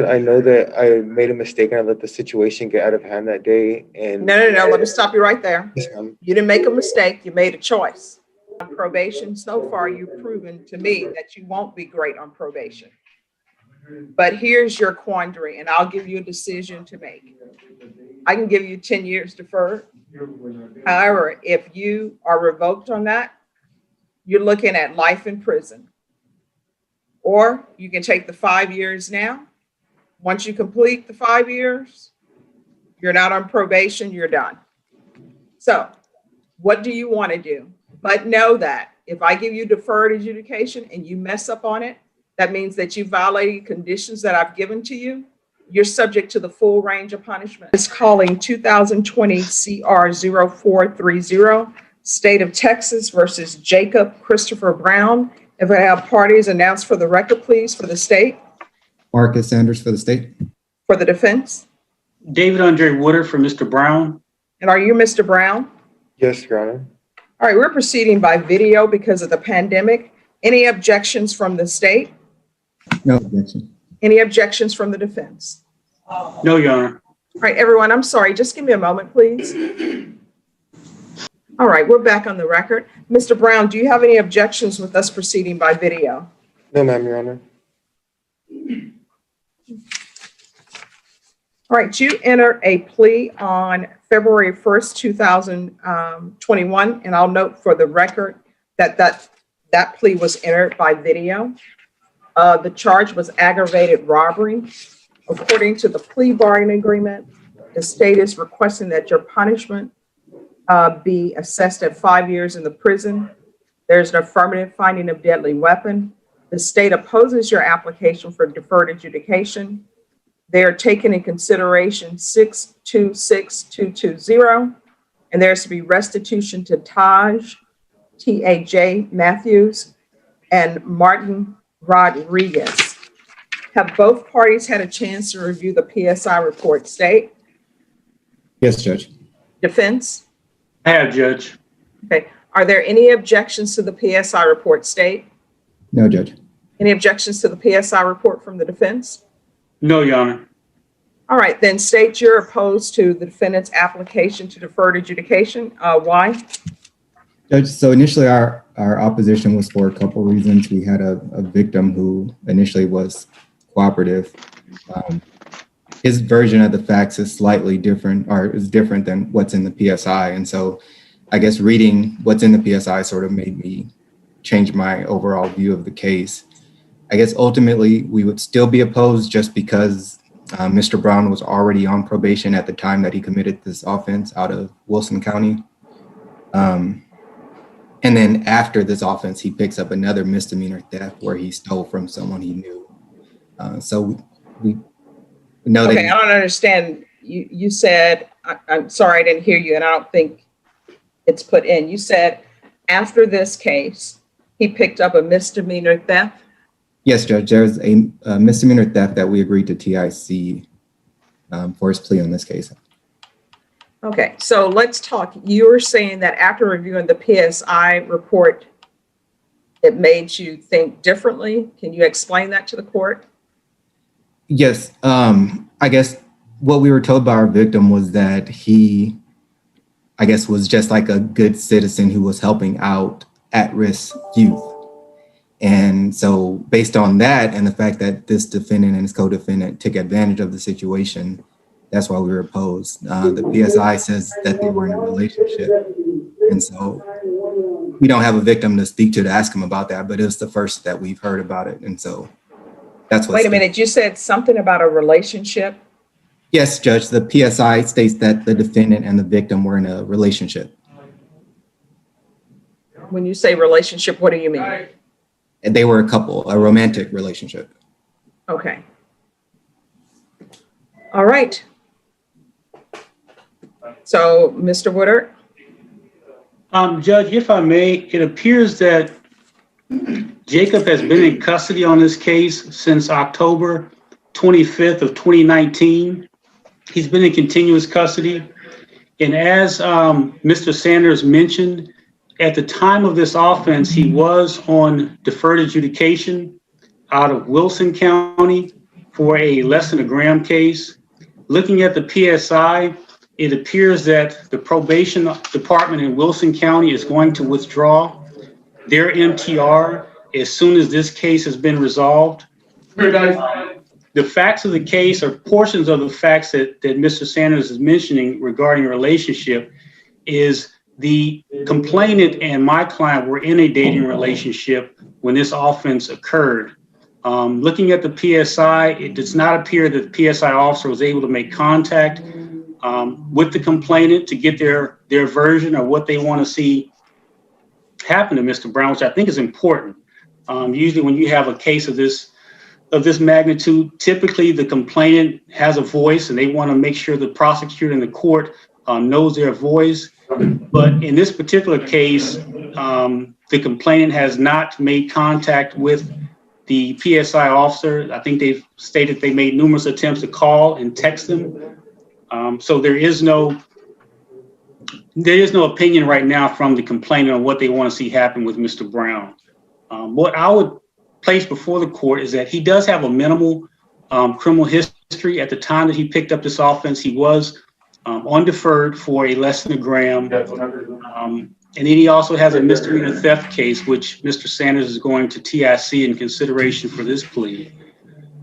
I know that I made a mistake and I let the situation get out of hand that day. And No. Let me stop you right there. Yes, ma'am. You didn't make a mistake. You made a choice. On probation, so far, you've proven to me that you won't be great on probation. But here's your quandary, and I'll give you a decision to make. I can give you 10 years deferred. However, if you are revoked on that, you're looking at life in prison. Or you can take the 5 years now. Once you complete the 5 years, you're not on probation, you're done. So what do you want to do? But know that if I give you deferred adjudication and you mess up on it, that means that you violated conditions that I've given to you. You're subject to the full range of punishment. It's calling 2020 CR 0430, State of Texas versus Jacob Christopher Brown. If I have parties announced for the record, please, for the state. Marcus Sanders for the state. For the defense. David Andre Woodard for Mr. Brown. And are you Mr. Brown? Yes, Your Honor. All right, we're proceeding by video because of the pandemic. Any objections from the state? No objection. Any objections from the defense? No, Your Honor. All right, everyone, I'm sorry. Just give me a moment, please. All right, we're back on the record. Mr. Brown, do you have any objections with us proceeding by video? No, ma'am, Your Honor. All right, you entered a plea on February 1st, 2021, and I'll note for the record that that plea was entered by video. The charge was aggravated robbery. According to the plea bargaining agreement, the state is requesting that your punishment be assessed at 5 years in the prison. There's an affirmative finding of deadly weapon. The state opposes your application for deferred adjudication. They are taking in consideration 626220, and there's to be restitution to Taj, T-A-J Matthews, and Martin Rodriguez. Have both parties had a chance to review the PSI report, state? Yes, Judge. Defense? I have, Judge. Okay. Are there any objections to the PSI report, state? No, Judge. Any objections to the PSI report from the defense? No, Your Honor. All right, then state you're opposed to the defendant's application to deferred adjudication. Why? Judge, so initially our opposition was for a couple reasons. We had a victim who initially was cooperative. His version of the facts is slightly different, or is different than what's in the PSI. And so I guess reading what's in the PSI sort of made me change my overall view of the case. I guess ultimately we would still be opposed just because Mr. Brown was already on probation at the time that he committed this offense out of Wilson County. And then after this offense, he picks up another misdemeanor theft where he stole from someone he knew. So we know that. Okay, I don't understand. You said, I'm sorry, I didn't hear you, and I don't think it's put in. You said after this case, he picked up a misdemeanor theft? Yes, Judge, there's a misdemeanor theft that we agreed to TIC for his plea on this case. Okay, so let's talk. You were saying that after reviewing the PSI report, it made you think differently. Can you explain that to the court? Yes, I guess what we were told by our victim was that he, I guess, was just like a good citizen who was helping out at-risk youth. And so based on that and the fact that this defendant and his co-defendant took advantage of the situation, that's why we were opposed. The PSI says that they were in a relationship. And so we don't have a victim to speak to ask him about that, but it was the first that we've heard about it. And so that's what. Wait a minute, you said something about a relationship? Yes, Judge, the PSI states that the defendant and the victim were in a relationship. When you say relationship, what do you mean? And they were a couple, a romantic relationship. Okay. All right. So, Mr. Woodard? Judge, if I may, it appears that Jacob has been in custody on this case since October 25th of 2019. He's been in continuous custody. And as Mr. Sanders mentioned, at the time of this offense, he was on deferred adjudication out of Wilson County for a less than a gram case. Looking at the PSI, it appears that the probation department in Wilson County is going to withdraw their MTR as soon as this case has been resolved. The facts of the case are portions of the facts that Mr. Sanders is mentioning regarding a relationship. Is the complainant and my client were in a dating relationship when this offense occurred. Looking at the PSI, it does not appear that the PSI officer was able to make contact with the complainant to get their version of what they want to see happen to Mr. Brown, which I think is important. Usually when you have a case of this magnitude, typically the complainant has a voice and they want to make sure the prosecutor and the court knows their voice. But in this particular case, the complainant has not made contact with the PSI officer. I think they've stated they made numerous attempts to call and text them. So there is no opinion right now from the complainant on what they want to see happen with Mr. Brown. What I would place before the court is that he does have a minimal criminal history. At the time that he picked up this offense, he was on deferred for a less than a gram. And then he also has a misdemeanor theft case, which Mr. Sanders is going to TIC in consideration for this plea.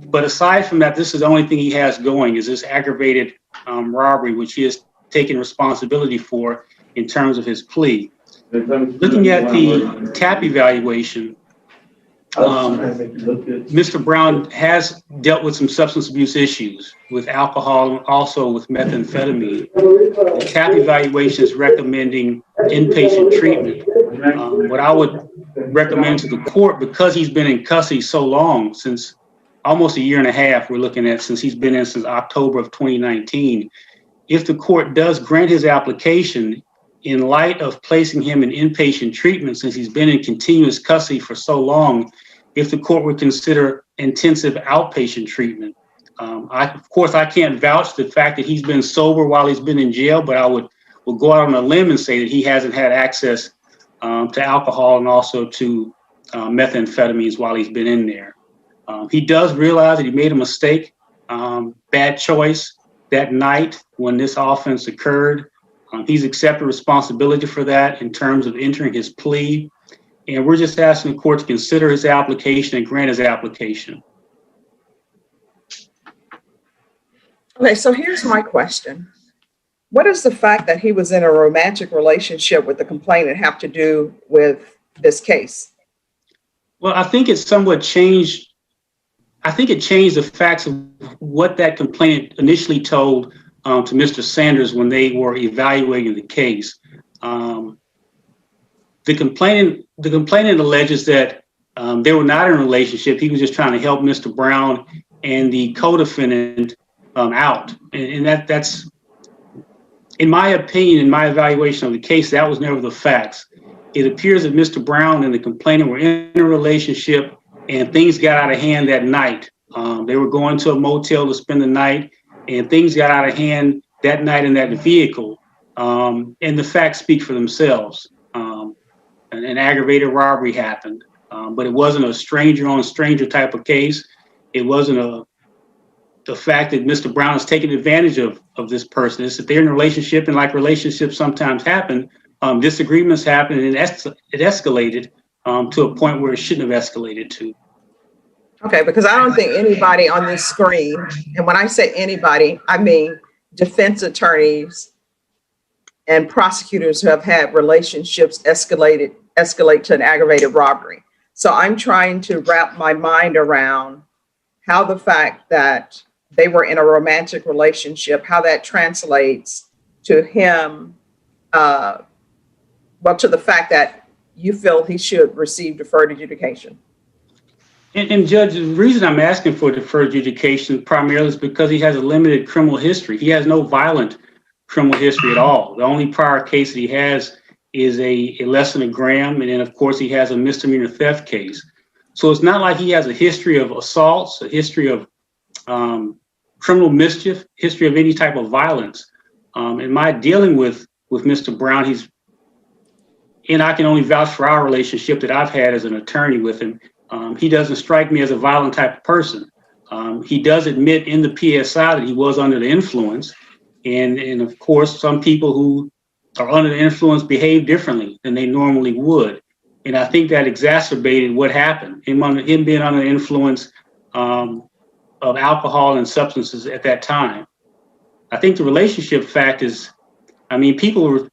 But aside from that, this is the only thing he has going is this aggravated robbery, which he has taken responsibility for in terms of his plea. Looking at the TAP evaluation, Mr. Brown has dealt with some substance abuse issues with alcohol and also with methamphetamine. The TAP evaluation is recommending inpatient treatment. What I would recommend to the court, because he's been in custody so long, since almost a year and a half, we're looking at since he's been in since October of 2019, if the court does grant his application, in light of placing him in inpatient treatment, since he's been in continuous custody for so long, if the court would consider intensive outpatient treatment. Of course, I can't vouch the fact that he's been sober while he's been in jail, but I will go out on a limb and say that he hasn't had access to alcohol and also to methamphetamines while he's been in there. He does realize that he made a mistake, bad choice that night when this offense occurred. He's accepted responsibility for that in terms of entering his plea. And we're just asking the court to consider his application and grant his application. Okay, so here's my question. What does the fact that he was in a romantic relationship with the complainant have to do with this case? Well, I think it somewhat changed. I think it changed the facts of what that complainant initially told to Mr. Sanders when they were evaluating the case. The complainant alleges that they were not in a relationship. He was just trying to help Mr. Brown and the co-defendant out. And that's, in my opinion, in my evaluation of the case, that was never the facts. It appears that Mr. Brown and the complainant were in a relationship and things got out of hand that night. They were going to a motel to spend the night and things got out of hand that night in that vehicle. And the facts speak for themselves. An aggravated robbery happened, but it wasn't a stranger on stranger type of case. It wasn't the fact that Mr. Brown is taking advantage of this person. It's that they're in a relationship, and like relationships sometimes happen, disagreements happen, and it escalated to a point where it shouldn't have escalated to. Okay, because I don't think anybody on this screen, and when I say anybody, I mean defense attorneys and prosecutors who have had relationships escalate to an aggravated robbery. So I'm trying to wrap my mind around how the fact that they were in a romantic relationship, how that translates to him, to the fact that you feel he should receive deferred adjudication. And Judge, the reason I'm asking for deferred adjudication primarily is because he has a limited criminal history. He has no violent criminal history at all. The only prior case that he has is a less than a gram, and then of course he has a misdemeanor theft case. So it's not like he has a history of assaults, a history of criminal mischief, history of any type of violence. In my dealing with Mr. Brown, and I can only vouch for our relationship that I've had as an attorney with him. He doesn't strike me as a violent type of person. He does admit in the PSI that he was under the influence. And of course, some people who are under the influence behave differently than they normally would. And I think that exacerbated what happened, him being under the influence of alcohol and substances at that time. I think the relationship fact is, I mean, people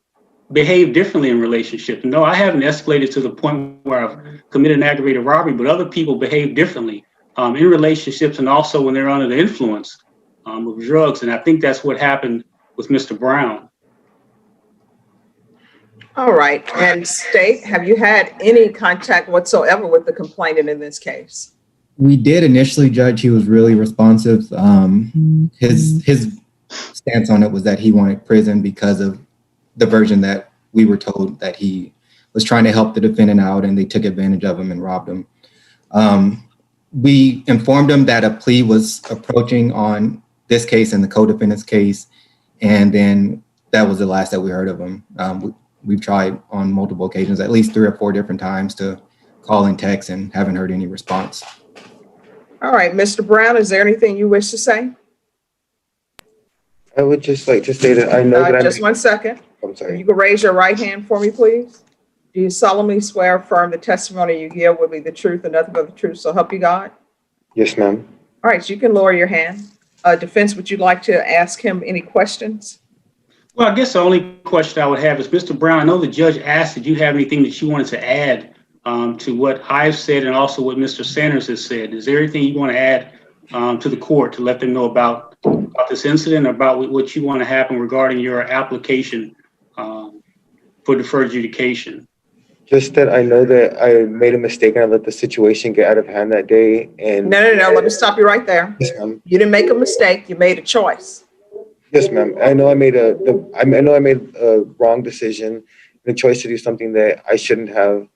behave differently in relationships. No, I haven't escalated to the point where I've committed an aggravated robbery, but other people behave differently in relationships and also when they're under the influence of drugs. And I think that's what happened with Mr. Brown. All right. And state, have you had any contact whatsoever with the complainant in this case? We did initially, Judge. He was really responsive. His stance on it was that he wanted prison because of the version that we were told that he was trying to help the defendant out and they took advantage of him and robbed him. We informed him that a plea was approaching on this case and the co-defendant's case, and then that was the last that we heard of him. We've tried on multiple occasions, at least 3 or 4 different times, to call and text and haven't heard any response. All right, Mr. Brown, is there anything you wish to say? I would just like to say that I know that Just 1 second. I'm sorry. You can raise your right hand for me, please. Do you solemnly swear or affirm the testimony you give will be the truth and nothing but the truth, so help you God? Yes, ma'am. All right, so you can lower your hand. Defense, would you like to ask him any questions? Well, I guess the only question I would have is, Mr. Brown, I know the judge asked, did you have anything that you wanted to add to what I've said and also what Mr. Sanders has said? Is there anything you want to add to the court to let them know about this incident, about what you want to happen regarding your application for deferred adjudication? Just that I know that I made a mistake and I let the situation get out of hand that day. And No. Let me stop you right there. yes, ma'am. You didn't make a mistake. You made a choice. Yes, ma'am. I know I made a wrong decision, the choice to do something that I shouldn't have,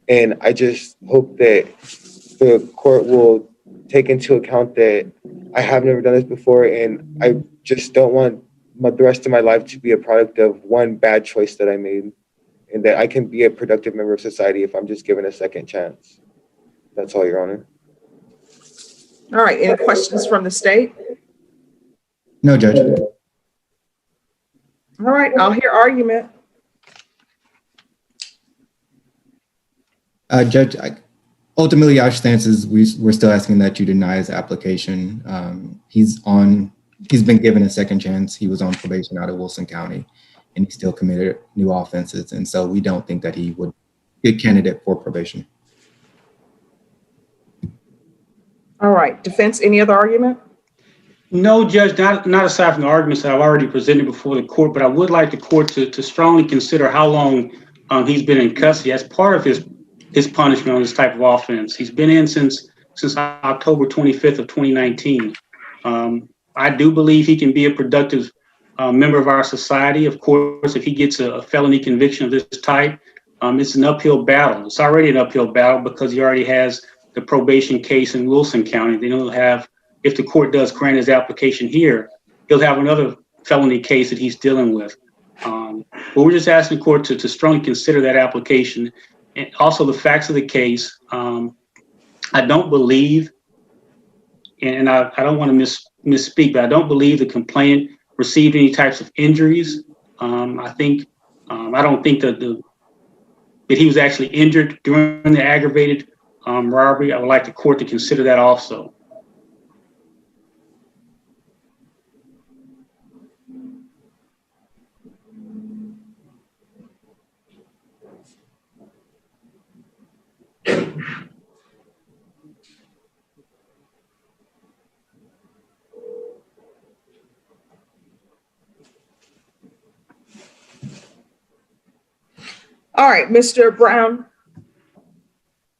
and I just hope that the court will take into account that I have never done this before, and I just don't want the rest of my life to be a product of one bad choice that I made, and that I can be a productive member of society if I'm just given a second chance. That's all, Your Honor. All right, any questions from the state? No, Judge. All right, I'll hear argument. Judge, ultimately our stance is we're still asking that you deny his application. He's been given a second chance. He was on probation out of Wilson County, and he still committed new offenses. And so we don't think that he would be a candidate for probation. All right, defense, any other argument? No, Judge, not aside from the arguments that I've already presented before the court, but I would like the court to strongly consider how long he's been in custody as part of his punishment on this type of offense. He's been in since October 25th of 2019. I do believe he can be a productive member of our society. Of course, if he gets a felony conviction of this type, it's an uphill battle. It's already an uphill battle because he already has the probation case in Wilson County. Then he'll have, if the court does grant his application here, he'll have another felony case that he's dealing with. But we're just asking the court to strongly consider that application. And also the facts of the case. I don't believe, and I don't want to misspeak, but I don't believe the complainant received any types of injuries. I don't think that he was actually injured during the aggravated robbery. I would like the court to consider that also. All right, Mr. Brown,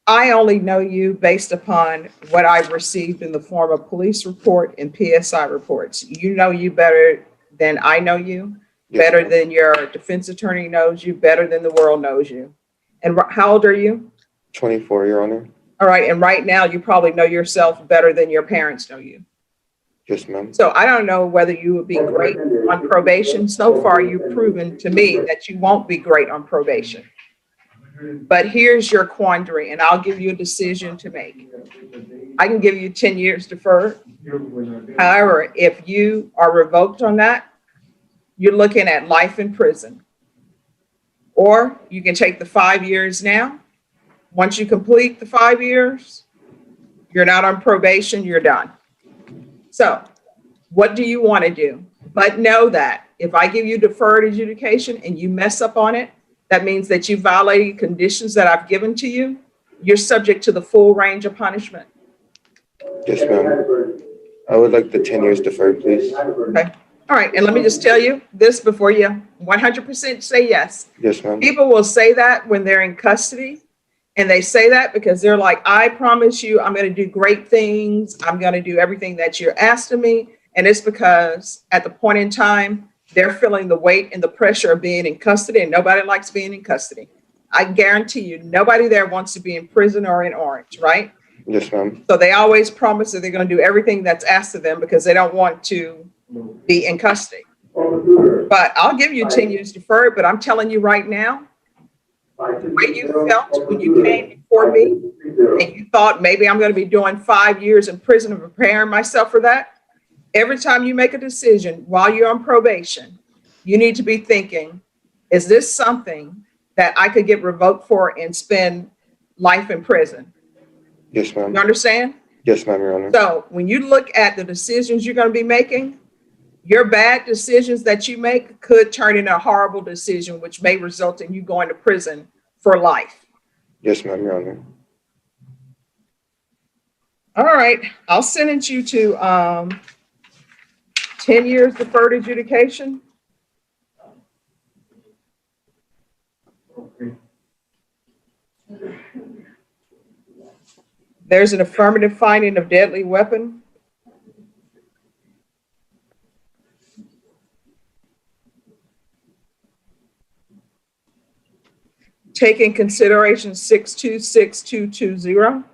I only know you based upon what I've received in the form of police report and PSI reports. You know you better than I know you, Yes, better ma'am. than your defense attorney knows you, better than the world knows you. And how old are you? 24, Your Honor. All right, and right now you probably know yourself better than your parents know you. Yes, ma'am. So I don't know whether you would be great on probation. So far, you've proven to me that you won't be great on probation. But here's your quandary, and I'll give you a decision to make. I can give you 10 years deferred. However, if you are revoked on that, you're looking at life in prison. Or you can take the 5 years now. Once you complete the 5 years, you're not on probation, you're done. So what do you want to do? But know that if I give you deferred adjudication and you mess up on it, that means that you violated conditions that I've given to you. You're subject to the full range of punishment. Yes, ma'am. I would like the 10 years deferred, please. Okay. All right. And let me just tell you this before you 100% say yes. Yes, ma'am. People will say that when they're in custody. And they say that because they're like, I promise you, I'm going to do great things. I'm going to do everything that you're asking me. And it's because at the point in time, they're feeling the weight and the pressure of being in custody, and nobody likes being in custody. I guarantee you, nobody there wants to be in prison or in orange, right? Yes, ma'am. So they always promise that they're going to do everything that's asked of them because they don't want to be in custody. But I'll give you 10 years deferred, but I'm telling you right now, the way you felt when you came before me and you thought maybe I'm going to be doing 5 years in prison and preparing myself for that. Every time you make a decision while you're on probation, you need to be thinking, is this something that I could get revoked for and spend life in prison? Yes, ma'am. You understand? Yes, ma'am, Your Honor. So when you look at the decisions you're going to be making, your bad decisions that you make could turn into a horrible decision, which may result in you going to prison for life. Yes, ma'am, Your Honor. All right, I'll sentence you to 10 years deferred adjudication. There's an affirmative finding of deadly weapon. Take in consideration 626220.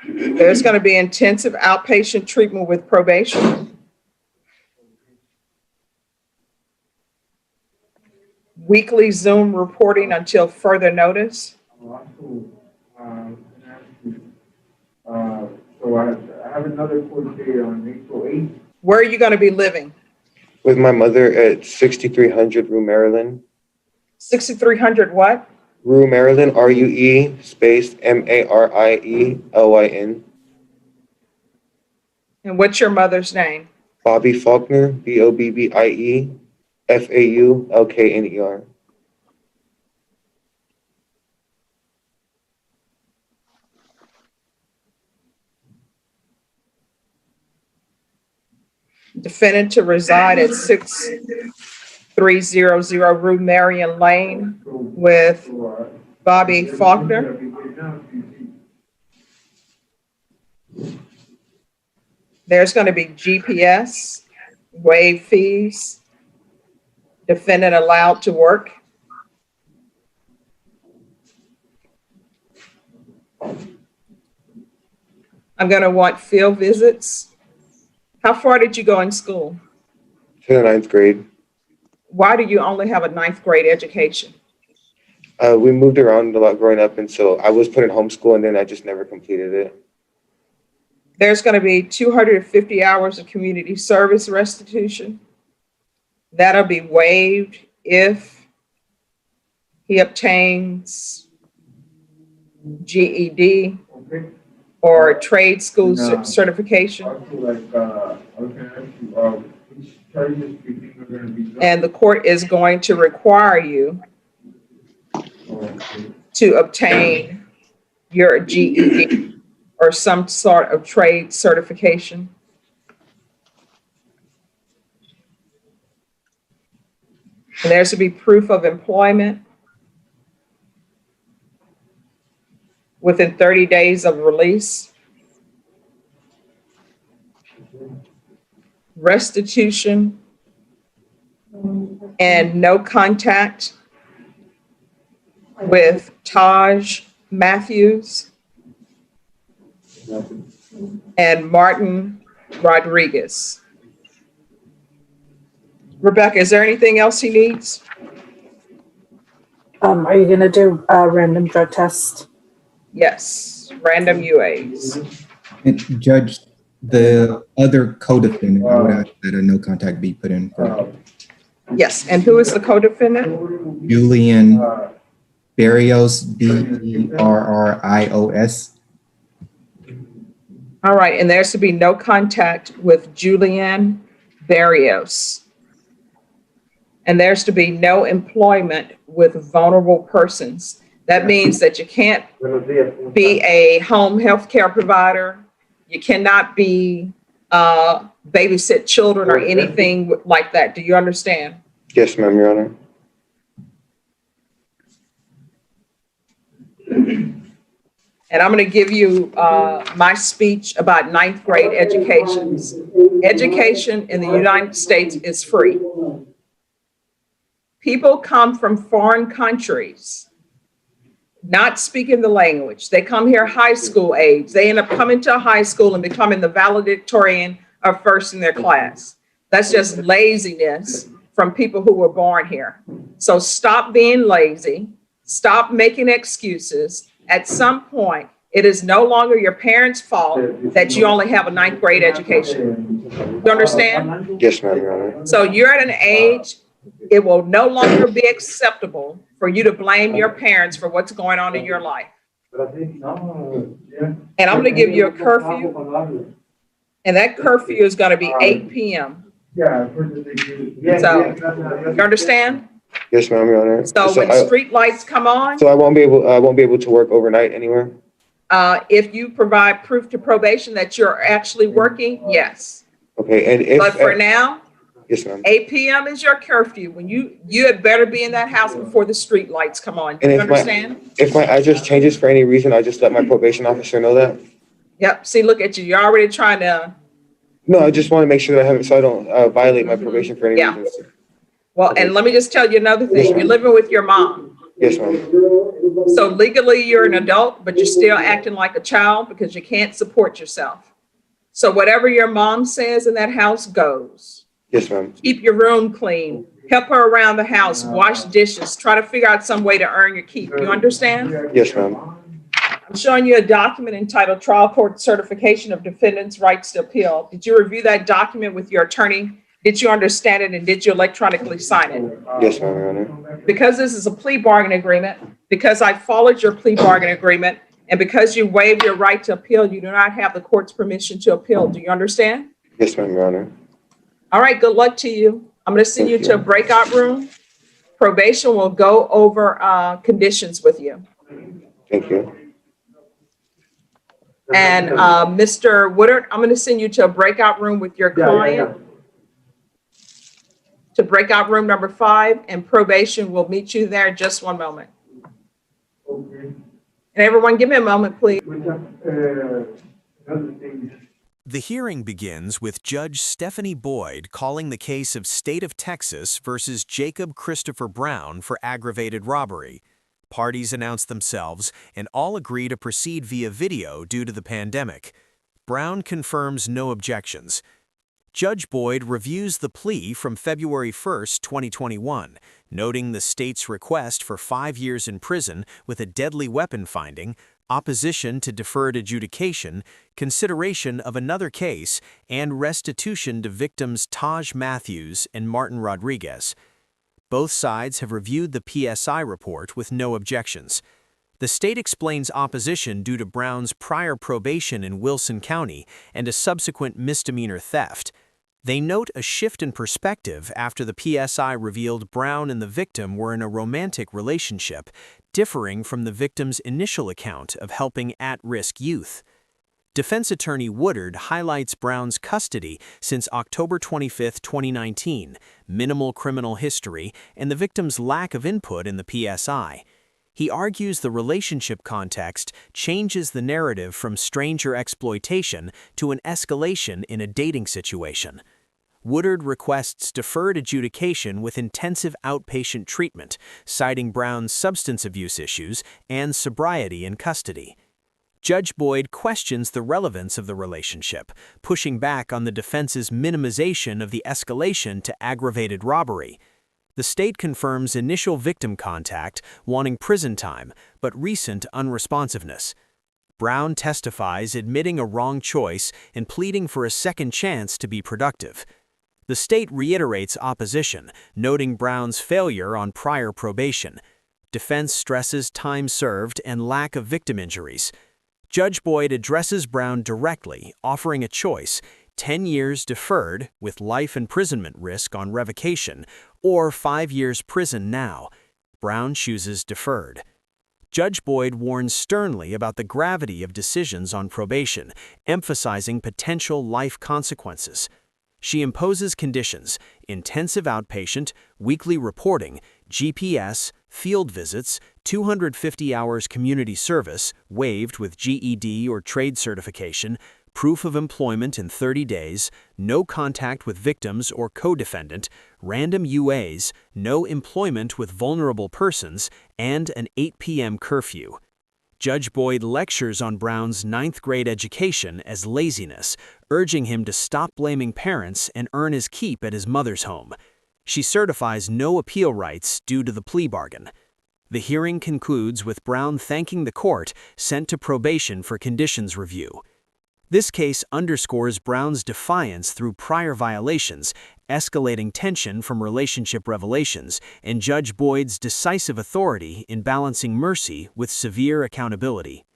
There's going to be intensive outpatient treatment with probation. Weekly Zoom reporting until further notice. So I have another court date on April 8th. Where are you going to be living? With my mother at 6300 Rue, Maryland. 6300 what? Rue, Maryland, RUE space MARIELYN. And what's your mother's name? Bobby Faulkner, BOBBIE FAULKNER. Defendant to reside at 6300 Rue Marion Lane with Bobby Faulkner. There's going to be GPS, waive fees, defendant allowed to work. I'm going to want field visits. How far did you go in school? To the 9th grade. Why do you only have a 9th grade education? We moved around a lot growing up, and so I was put in homeschool, and then I just never completed it. There's going to be 250 hours of community service restitution. That'll be waived if he obtains GED or trade school certification. And the court is going to require you to obtain your GED or some sort of trade certification. And there's to be proof of employment within 30 days of release. Restitution and no contact with Taj Matthews and Martin Rodriguez. Rebecca, is there anything else he needs? Are you gonna do a random drug test? Yes, random UAs. And Judge, the other co-defendant, I would ask that a no contact be put in for Yes, and who is the co-defendant? Julian Barrios, Berrios. All right, and there's to be no contact with Julianne Barrios. And there's to be no employment with vulnerable persons. That means that you can't be a home health care provider. You cannot be babysit children or anything like that. Do you understand? Yes, ma'am, Your Honor. And I'm going to give you my speech about ninth grade education. Education in the United States is free. People come from foreign countries not speaking the language. They come here high school age. They end up coming to a high school and becoming the valedictorian or first in their class. That's just laziness from people who were born here. So stop being lazy. Stop making excuses. At some point, it is no longer your parents' fault that you only have a ninth grade education. You understand? Yes, ma'am, Your Honor. So you're at an age, it will no longer be acceptable for you to blame your parents for what's going on in your life. And I'm going to give you a curfew, and that curfew is going to be 8 p.m. So, you understand? Yes, ma'am, Your Honor. So when street lights come on, So I won't be able to work overnight anywhere? if you provide proof to probation that you're actually working, yes. Okay, and if. But for now, Yes, ma'am. 8 p.m. is your curfew. When you had better be in that house before the street lights come on. And You if my- understand? If my address changes for any reason, I just let my probation officer know that? Yep. See, look at you. You're already trying to, No, I just want to make sure that I have it so I don't violate my probation for any Yeah. reason. well, and let me just tell you another thing. You're living with your mom. Yes, ma'am. So legally, you're an adult, but you're still acting like a child because you can't support yourself. So whatever your mom says in that house goes. Yes, ma'am. Keep your room clean. Help her around the house. Wash dishes. Try to figure out some way to earn your keep. You understand? Yes, ma'am. I'm showing you a document entitled Trial Court Certification of Defendant's Rights to Appeal. Did you review that document with your attorney? Did you understand it, and did you electronically sign it? Yes, ma'am, Your Honor. Because this is a plea bargain agreement, because I followed your plea bargain agreement, and because you waived your right to appeal, you do not have the court's permission to appeal. Do you understand? Yes, ma'am, Your Honor. All right, good luck to you. I'm going to send you to a breakout room. Probation will go over conditions with you. Thank you. And Mr. Woodard, I'm going to send you to a breakout room with your client. To breakout room number 5, and probation will meet you there. Just one moment. And everyone, give me a moment, please. The hearing begins with Judge Stephanie Boyd calling the case of State of Texas versus Jacob Christopher Brown for aggravated robbery. Parties announce themselves and all agree to proceed via video due to the pandemic. Brown confirms no objections. Judge Boyd reviews the plea from February 1, 2021, noting the state's request for 5 years in prison with a deadly weapon finding, opposition to deferred adjudication, consideration of another case, and restitution to victims Taj Matthews and Martin Rodriguez. Both sides have reviewed the PSI report with no objections. The state explains opposition due to Brown's prior probation in Wilson County and a subsequent misdemeanor theft. They note a shift in perspective after the PSI revealed Brown and the victim were in a romantic relationship, differing from the victim's initial account of helping at-risk youth. Defense attorney Woodard highlights Brown's custody since October 25, 2019, minimal criminal history, and the victim's lack of input in the PSI. He argues the relationship context changes the narrative from stranger exploitation to an escalation in a dating situation. Woodard requests deferred adjudication with intensive outpatient treatment, citing Brown's substance abuse issues and sobriety in custody. Judge Boyd questions the relevance of the relationship, pushing back on the defense's minimization of the escalation to aggravated robbery. The state confirms initial victim contact, wanting prison time, but recent unresponsiveness. Brown testifies admitting a wrong choice and pleading for a second chance to be productive. The state reiterates opposition, noting Brown's failure on prior probation. Defense stresses time served and lack of victim injuries. Judge Boyd addresses Brown directly, offering a choice: 10 years deferred with life imprisonment risk on revocation, or 5 years prison now. Brown chooses deferred. Judge Boyd warns sternly about the gravity of decisions on probation, emphasizing potential life consequences. She imposes conditions: intensive outpatient, weekly reporting, GPS, field visits, 250 hours community service, waived with GED or trade certification, proof of employment in 30 days, no contact with victims or co-defendant, random UAs, no employment with vulnerable persons, and an 8 p.m. curfew. Judge Boyd lectures on Brown's 9th grade education as laziness, urging him to stop blaming parents and earn his keep at his mother's home. She certifies no appeal rights due to the plea bargain. The hearing concludes with Brown thanking the court, sent to probation for conditions review. This case underscores Brown's defiance through prior violations, escalating tension from relationship revelations, and Judge Boyd's decisive authority in balancing mercy with severe accountability.